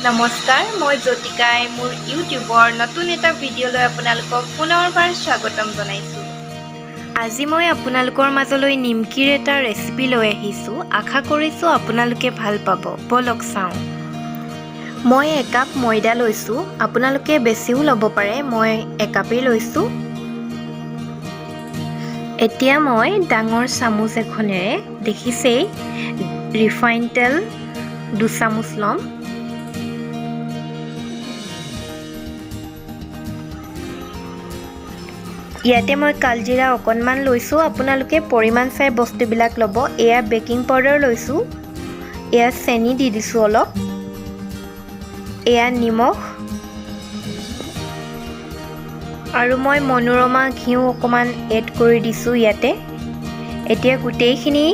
নমস্কাৰ, মই জ্যোতিকাই মোৰ ইউটিউবৰ নতুন এটা ভিডিঅ'লৈ আপোনালোকক পুনৰবাৰ স্বাগতম জনাইছোঁ। আজি মই আপোনালোকৰ মাজলৈ নিমকিৰ এটা ৰেচিপি লৈ আহিছোঁ। আশা কৰিছোঁ আপোনালোকে ভাল পাব। বলক চাওঁ। মই একাপ ময়দা লৈছোঁ। আপোনালোকে বেছিও ল'ব পাৰে, মই একাপেই লৈছোঁ। এতিয়া মই ডাঙৰ চামুচ এখনেৰে দেখিছেই ৰিফাইন তেল 2 চামুচ ল'ম। ইয়াতে মই কালজিৰা অকণমান লৈছোঁ। আপোনালোকে পৰিমাণ চাই বস্তুবিলাক ল'ব। এয়া বেকিং পাউডাৰ লৈছোঁ। এয়া চেনি দি দিছোঁ অলপ। এয়া নিমখ আৰু মই মনোৰমা ঘিউ অকণমান এড কৰি দিছোঁ ইয়াতে। এতিয়া গোটেইখিনি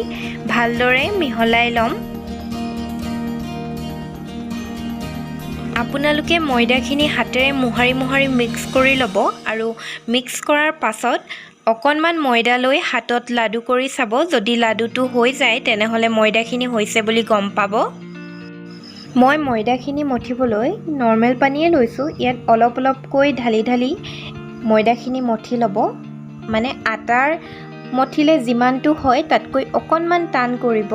ভালদৰে মিহলাই ল'ম। আপোনালোকে ময়দাখিনি হাতেৰে মোহাৰি মিক্স কৰি ল'ব আৰু মিক্স কৰাৰ পাছত অকণমান ময়দা লৈ হাতত লাডু কৰি চাব। যদি লাডুটো হৈ যায় তেনেহ'লে ময়দাখিনি হৈছে বুলি গম পাব। মই ময়দাখিনি মঠিবলৈ নৰ্মেল পানীয়ে লৈছোঁ। ইয়াত অলপকৈ ঢালি ময়দাখিনি মঠি ল'ব। মানে আটাৰ মঠিলে যিমানটো হয় তাতকৈ অকণমান টান কৰিব।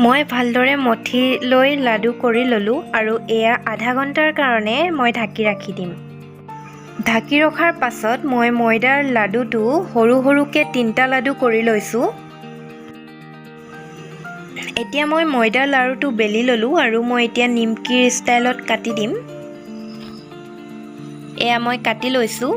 মই ভালদৰে মঠি লৈ লাডু কৰি ল'লোঁ আৰু এয়া আধা ঘণ্টাৰ কাৰণে মই ঢাকি ৰাখি দিম। ঢাকি ৰখাৰ পাছত মই ময়দাৰ লাডুটো সৰুকৈ 3টা লাডু কৰি লৈছোঁ। এতিয়া মই ময়দাৰ লাড়ুটো বেলি ল'লোঁ আৰু মই এতিয়া নিমকিৰ ষ্টাইলত কাটি দিম। এয়া মই কাটি লৈছোঁ।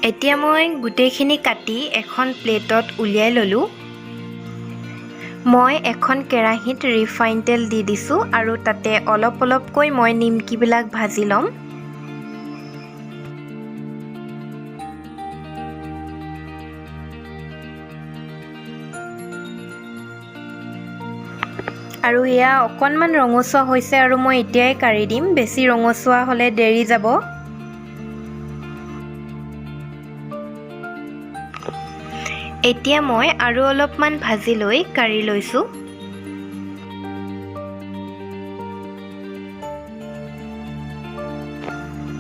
এতিয়া মই গোটেইখিনি কাটি এখন প্লেটত উলিয়াই ল'লোঁ। মই এখন কেৰাহীত ৰিফাইন তেল দি দিছোঁ আৰু তাতে অলপকৈ মই নিমকিবিলাক ভাজি ল'ম। আৰু এয়া অকণমান ৰঙচুৱা হৈছে আৰু মই এতিয়াই কাঢ়ি দিম। বেছি ৰঙচুৱা হ'লে দেৰি যাব। এতিয়া মই আৰু অলপমান ভাজি লৈ কাঢ়ি লৈছোঁ।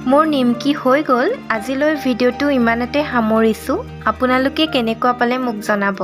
মোৰ নিমকি হৈ গ'ল। আজিলৈ ভিডিঅ'টো ইমানতে সামৰিছোঁ। আপোনালোকে কেনেকুৱা পালে মোক জনাব।